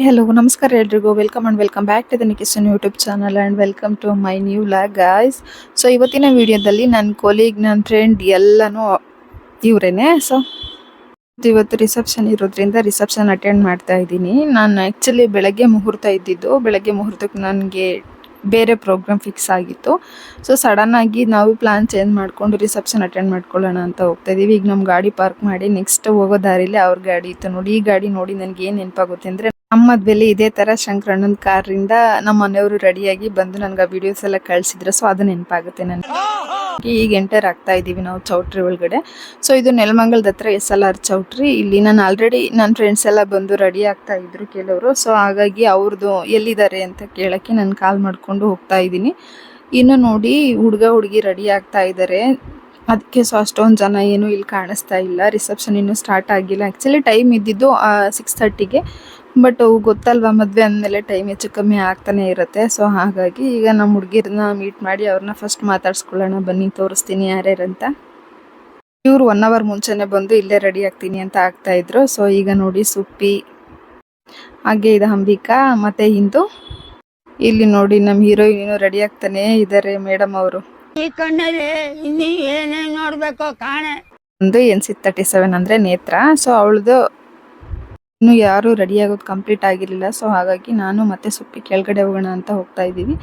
Hello, ನಮಸ್ಕಾರ ಎಲ್ರಿಗೂ. Welcome back to the Nikeshan YouTube channel and welcome to my new vlog guys. So ಇವತ್ತಿನ ವಿಡಿಯೋದಲ್ಲಿ ನನ್ನ ಕೊಲೀಗ್, ನನ್ನ ಫ್ರೆಂಡ್ ಎಲ್ಲನೂ ಇವರೇನೆ. ಸೊ ಇವತ್ತು ರಿಸೆಪ್ಷನ್ ಇರೋದ್ರಿಂದ ರಿಸೆಪ್ಷನ್ ಅಟೆಂಡ್ ಮಾಡ್ತಾ ಇದ್ದೀನಿ. ನಾನು ಆ್ಯಕ್ಚುಲಿ ಬೆಳಗ್ಗೆ ಮುಹೂರ್ತಕ್ಕೆ ನನಗೆ ಬೇರೆ ಪ್ರೋಗ್ರಾಮ್ ಫಿಕ್ಸ್ ಆಗಿತ್ತು. ಸೊ ಸಡನ್ನಾಗಿ ನಾವು ಪ್ಲಾನ್ ಚೇಂಜ್ ಮಾಡಿಕೊಂಡು ರಿಸೆಪ್ಷನ್ ಅಟೆಂಡ್ ಮಾಡ್ಕೊಳ್ಳೋಣ ಅಂತ ಹೋಗ್ತಾ ಇದ್ದೀವಿ. ಈಗ ನಮ್ಮ ಗಾಡಿ ಪಾರ್ಕ್ ಮಾಡಿ ನೆಕ್ಸ್ಟ್ ಹೋಗೋ ದಾರಿಲಿ ಅವ್ರ ಗಾಡಿ ಇತ್ತು ನೋಡಿ. ಈ ಗಾಡಿ ನೋಡಿ ನನಗೆ ಏನು ನೆನಪಾಗುತ್ತೆ ಅಂದರೆ, ನಮ್ಮ ಮದುವೆಲಿ ಇದೇ ಥರ ಶಂಕರಣ್ಣನ ಕಾರಿಂದ ನಮ್ಮ ಮನೆಯವರು ರೆಡಿಯಾಗಿ ಬಂದು ನನಗೆ ಆ ವಿಡಿಯೋಸ್ ಎಲ್ಲ ಕಳಿಸಿದ್ರು. ಸೊ ಅದು ನೆನಪಾಗುತ್ತೆ ನನಗೆ. ಈಗ ಎಂಟರ್ ಆಗ್ತಾ ಇದ್ದೀವಿ ನಾವು ಚೌಟ್ರಿ ಒಳಗಡೆ. ಸೊ ಇದು ನೆಲಮಂಗಲದ ಹತ್ರ SLR ಚೌಟ್ರಿ. ಇಲ್ಲಿ ನಾನು ಆಲ್ರೆಡಿ ನನ್ನ ಫ್ರೆಂಡ್ಸ್ ಎಲ್ಲ ಬಂದು ರೆಡಿ ಆಗ್ತಾ ಇದ್ರು ಕೆಲವರು. ಸೊ ಹಾಗಾಗಿ ಅವ್ರದ್ದು ಎಲ್ಲಿದ್ದಾರೆ ಅಂತ ಕೇಳೋಕ್ಕೆ ನಾನು ಕಾಲ್ ಮಾಡಿಕೊಂಡು ಹೋಗ್ತಾ ಇದ್ದೀನಿ. ಇನ್ನು ನೋಡಿ ಹುಡುಗ ಹುಡುಗಿ ರೆಡಿ ಆಗ್ತಾ ಇದ್ದಾರೆ. ಅದಕ್ಕೆ ಸೊ ಅಷ್ಟೊಂದು ಜನ ಏನು ಇಲ್ಲಿ ಕಾಣಿಸ್ತಾ ಇಲ್ಲ. ರಿಸೆಪ್ಷನ್ ಇನ್ನೂ ಸ್ಟಾರ್ಟ್ ಆಗಿಲ್ಲ. ಆ್ಯಕ್ಚುಲಿ ಟೈಮ್ ಇದ್ದಿದ್ದು 6:30ಗೆ. ಬಟ್ ಗೊತ್ತಲ್ವ, ಮದುವೆ ಅಂದಮೇಲೆ ಟೈಮ್ ಹೆಚ್ಚು ಕಮ್ಮಿ ಆಗ್ತಾನೆ ಇರುತ್ತೆ. ಸೊ ಹಾಗಾಗಿ ಈಗ ನಮ್ಮ ಹುಡುಗಿರನ್ನ ಮೀಟ್ ಮಾಡಿ ಅವ್ರನ್ನ ಫಸ್ಟ್ ಮಾತಾಡ್ಸ್ಕೊಳ್ಳೋಣ ಬನ್ನಿ, ತೋರಿಸ್ತೀನಿ ಯಾರ್ಯಾರಂತ. ಇವರು 1 hour ಮುಂಚೆನೇ ಬಂದು ಇಲ್ಲೇ ರೆಡಿ ಆಗ್ತೀನಿ ಅಂತ ಆಗ್ತಾಯಿದ್ರು. ಸೊ ಈಗ ನೋಡಿ ಸುಪ್ಪಿ, ಹಾಗೆ ಇದು ಅಂಬಿಕಾ ಮತ್ತು ಇಂದು. ಇಲ್ಲಿ ನೋಡಿ ನಮ್ಮ ಹೀರೋಯಿನ್ ರೆಡಿ ಆಗ್ತಾನೆ ಇದ್ದಾರೆ ಮೇಡಮ್ ಅವರು. ಒಂದು NC37 ಅಂದರೆ ನೇತ್ರ. ಸೊ ಅವಳದು ಇನ್ನೂ ಯಾರೂ ರೆಡಿ ಆಗೋದು ಕಂಪ್ಲೀಟ್ ಆಗಿರಲಿಲ್ಲ. ಸೊ ಹಾಗಾಗಿ ನಾನು ಮತ್ತು ಸುಪ್ಪಿ ಕೆಳಗಡೆ ಹೋಗೋಣ ಅಂತ ಹೋಗ್ತಾ ಇದ್ದೀವಿ.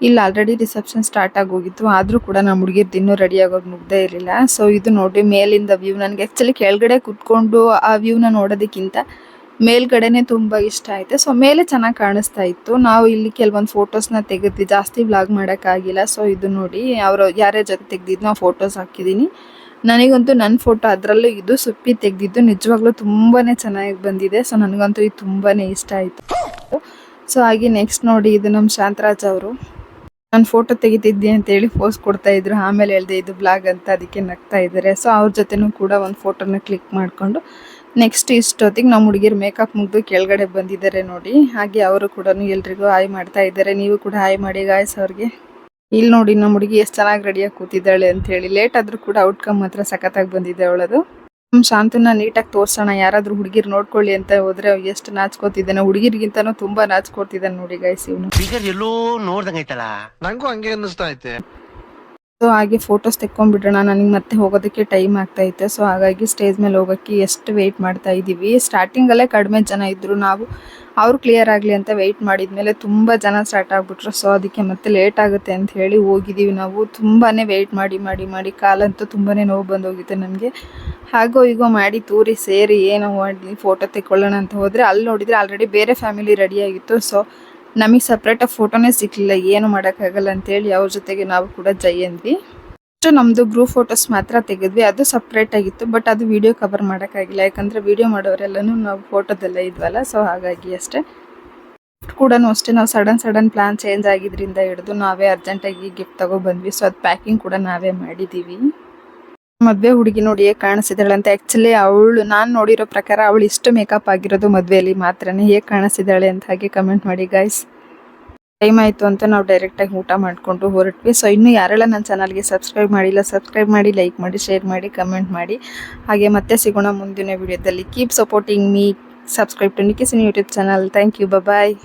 ಇಲ್ಲಿ ಆಲ್ರೆಡಿ ರಿಸೆಪ್ಷನ್ ಸ್ಟಾರ್ಟ್ ಆಗೋಗಿತ್ತು. ಆದರೂ ಕೂಡ ನಮ್ಮ ಹುಡುಗಿರ್ದು ಇನ್ನೂ ರೆಡಿ ಆಗೋದು ಮುಗ್ದೇ ಇರಲಿಲ್ಲ. ಸೊ ಇದು ನೋಡಿ ಮೇಲಿಂದ ವ್ಯೂ. ನನಗೆ ಆ್ಯಕ್ಚುಲಿ ಕೆಳಗಡೆ ಕೂತ್ಕೊಂಡು ಆ ವ್ಯೂನ ನೋಡೋದಕ್ಕಿಂತ ಮೇಲ್ಗಡೆನೇ ತುಂಬ ಇಷ್ಟ ಆಯಿತು. ಸೊ ಮೇಲೆ ಚೆನ್ನಾಗಿ ಕಾಣಿಸ್ತಾ ಇತ್ತು. ನಾವು ಇಲ್ಲಿ ಕೆಲವೊಂದು ಫೋಟೋಸ್ನ ತೆಗೆದ್ವಿ, ಜಾಸ್ತಿ ವ್ಲಾಗ್ ಮಾಡೋಕ್ಕಾಗಿಲ್ಲ. ಸೊ ಇದು ನೋಡಿ ಅವರು ಯಾರ್ಯಾರ ಜೊತೆ ತೆಗೆದಿದ್ದು ನಾವು ಫೋಟೋಸ್ ಹಾಕಿದ್ದೀನಿ. ನನಗಂತೂ ನನ್ನ ಫೋಟೋ ಅದರಲ್ಲೂ ಇದು ಸುಪ್ಪಿ ತೆಗೆದಿದ್ದು ನಿಜವಾಗ್ಲೂ ತುಂಬಾ ಚೆನ್ನಾಗಿ ಬಂದಿದೆ. ಸೊ ನನಗಂತೂ ಇದು ತುಂಬಾ ಇಷ್ಟ ಆಯಿತು. ಸೊ ಹಾಗೆ ನೆಕ್ಸ್ಟ್ ನೋಡಿ ಇದು ನಮ್ಮ ಶಾಂತರಾಜ್ ಅವರು. ನಾನು ಫೋಟೋ ತೆಗಿತಿದ್ದೆ ಅಂತೇಳಿ ಪೋಸ್ ಕೊಡ್ತಾಯಿದ್ರು. ಆಮೇಲೆ ಹೇಳಿದೆ ಇದು ಬ್ಲಾಗ್ ಅಂತ, ಅದಕ್ಕೆ ನಗ್ತಾ ಇದ್ದಾರೆ. ಸೊ ಅವ್ರ ಜೊತೆನೂ ಕೂಡ ಒಂದು ಫೋಟೋನ ಕ್ಲಿಕ್ ಮಾಡಿಕೊಂಡು ನೆಕ್ಸ್ಟ್ ಇಷ್ಟೊತ್ತಿಗೆ ನಮ್ಮ ಹುಡುಗಿರು ಮೇಕಪ್ ಮುಗಿದು ಕೆಳಗಡೆ ಬಂದಿದ್ದಾರೆ ನೋಡಿ. ಹಾಗೆ ಅವರು ಕೂಡ ಎಲ್ರಿಗೂ ಹಾಯ್ ಮಾಡ್ತಾ ಇದ್ದಾರೆ. ನೀವು ಕೂಡ ಹಾಯ್ ಮಾಡಿ ಗಾಯ್ಸ್ ಅವ್ರಿಗೆ. ಇಲ್ಲಿ ನೋಡಿ ನಮ್ಮ ಹುಡುಗಿ ಎಷ್ಟು ಚೆನ್ನಾಗಿ ರೆಡಿಯಾಗಿ ಕೂತಿದ್ದಾಳೆ ಅಂತ ಹೇಳಿ. ಲೇಟ್ ಆದರೂ ಕೂಡ ಔಟ್ಕಮ್ ಮಾತ್ರ ಸಖತ್ತಾಗಿ ಬಂದಿದೆ ಅವಳದು. ನಮ್ಮ ಶಾಂತನ ನೀಟಾಗಿ ತೋರಿಸೋಣ, ಯಾರಾದರೂ ಹುಡುಗಿರು ನೋಡ್ಕೊಳ್ಳಿ ಅಂತ ಹೋದ್ರೆ ಎಷ್ಟು ನಾಚ್ಕೋತಿದ್ದಾನೆ. ಹುಡುಗಿರಿಗಿಂತನೂ ತುಂಬಾ ನಾಚ್ಕೋತಿದ್ದಾನೆ ನೋಡಿ ಗೈಸ್ ಇವನು. ಎಲ್ಲೋ ನೋಡ್ದಂಗೈತಲ್ಲ, ನಂಗೂ ಹಂಗೆ ಅನ್ನಿಸ್ತಾ ಐತೆ. ಸೊ ಹಾಗೆ ಫೋಟೋಸ್ ತೆಕ್ಕೊಂಡ್ಬಿಡೋಣ, ನನಗೆ ಮತ್ತೆ ಹೋಗೋದಕ್ಕೆ ಟೈಮ್ ಆಗ್ತಾ ಇತ್ತು. ಸೊ ಹಾಗಾಗಿ ಸ್ಟೇಜ್ ಮೇಲೆ ಹೋಗೋಕ್ಕೆ ಎಷ್ಟು ವೆಯ್ಟ್ ಮಾಡ್ತಾ ಇದ್ದೀವಿ. ಸ್ಟಾರ್ಟಿಂಗಲ್ಲೇ ಕಡಿಮೆ ಜನ ಇದ್ದರು. ನಾವು ಅವ್ರು ಕ್ಲಿಯರ್ ಆಗಲಿ ಅಂತ ವೆಯ್ಟ್ ಮಾಡಿದ್ಮೇಲೆ ತುಂಬ ಜನ ಸ್ಟಾರ್ಟ್ ಆಗಿಬಿಟ್ರು. ಸೊ ಅದಕ್ಕೆ ಮತ್ತೆ ಲೇಟ್ ಆಗುತ್ತೆ ಅಂತ ಹೇಳಿ ಹೋಗಿದ್ದೀವಿ ನಾವು. ತುಂಬಾ ವೆಯ್ಟ್ ಮಾಡಿ ಕಾಲಂತೂ ತುಂಬಾ ನೋವು ಬಂದೋಗಿತ್ತು ನಮಗೆ. ಹಾಗೋ ಹೀಗೋ ಮಾಡಿ ತೂರಿ ಸೇರಿ ಏನೋ ಮಾಡಿ ಫೋಟೋ ತೆಕ್ಕೊಳ್ಳೋಣ ಅಂತ ಹೋದರೆ ಅಲ್ಲಿ ನೋಡಿದರೆ ಆಲ್ರೆಡಿ ಬೇರೆ ಫ್ಯಾಮಿಲಿ ರೆಡಿಯಾಗಿತ್ತು. ಸೊ ನಮಗೆ ಸಪ್ರೇಟಾಗಿ ಫೋಟೋನೇ ಸಿಕ್ಕಲಿಲ್ಲ. ಏನು ಮಾಡೋಕ್ಕಾಗಲ್ಲ ಅಂತೇಳಿ ಅವ್ರ ಜೊತೆಗೆ ನಾವು ಕೂಡ ಜೈ ಅಂದ್ವಿ. ಅಷ್ಟು ನಮ್ಮದು ಗ್ರೂಪ್ ಫೋಟೋಸ್ ಮಾತ್ರ ತೆಗೆದ್ವಿ. ಅದು ಸಪ್ರೇಟಾಗಿತ್ತು. ಬಟ್ ಅದು ವೀಡಿಯೋ ಕವರ್ ಮಾಡೋಕ್ಕಾಗಿಲ್ಲ, ಯಾಕಂದರೆ ವೀಡಿಯೋ ಮಾಡೋರೆಲ್ಲನೂ ನಾವು ಫೋಟೋದೆಲ್ಲ ಇದ್ವಲ್ಲ. ಸೊ ಹಾಗಾಗಿ ಅಷ್ಟೇ. ಕೂಡ ಅಷ್ಟೇ ನಾವು ಸಡನ್ ಪ್ಲ್ಯಾನ್ ಚೇಂಜ್ ಆಗಿದ್ದರಿಂದ ಹಿಡಿದು ನಾವೇ ಅರ್ಜೆಂಟಾಗಿ ಗಿಫ್ಟ್ ತೊಗೊಬಂದ್ವಿ. ಸೊ ಅದು ಪ್ಯಾಕಿಂಗ್ ಕೂಡ ನಾವೇ ಮಾಡಿದ್ದೀವಿ. ಮದುವೆ ಹುಡುಗಿ ನೋಡಿ ಹೇಗೆ ಕಾಣಿಸಿದಾಳೆ ಅಂತ. ಆ್ಯಕ್ಚುಲಿ ನಾನು ನೋಡಿರೋ ಪ್ರಕಾರ ಅವಳು ಇಷ್ಟು ಮೇಕಪ್ ಆಗಿರೋದು ಮದುವೆಯಲ್ಲಿ ಮಾತ್ರನೇ. ಹೇಗೆ ಕಾಣಿಸಿದಾಳೆ ಅಂತ ಹಾಗೆ ಕಮೆಂಟ್ ಮಾಡಿ ಗಾಯ್ಸ್. ಟೈಮ್ ಆಯಿತು ಅಂತ ನಾವು ಡೈರೆಕ್ಟಾಗಿ ಊಟ ಮಾಡಿಕೊಂಡು ಹೊರಟ್ವಿ. ಸೊ ಇನ್ನೂ ಯಾರೆಲ್ಲ ನನ್ನ ಚಾನಲ್ಗೆ ಸಬ್ಸ್ಕ್ರೈಬ್ ಮಾಡಿಲ್ಲ, ಸಬ್ಸ್ಕ್ರೈಬ್ ಮಾಡಿ, ಲೈಕ್ ಮಾಡಿ, ಶೇರ್ ಮಾಡಿ, ಕಮೆಂಟ್ ಮಾಡಿ. ಹಾಗೆ ಮತ್ತೆ ಸಿಗೋಣ ಮುಂದಿನ ವಿಡಿಯೋದಲ್ಲಿ. Keep supporting me, subscribe to Nikeshan YouTube channel. Thank you, bye.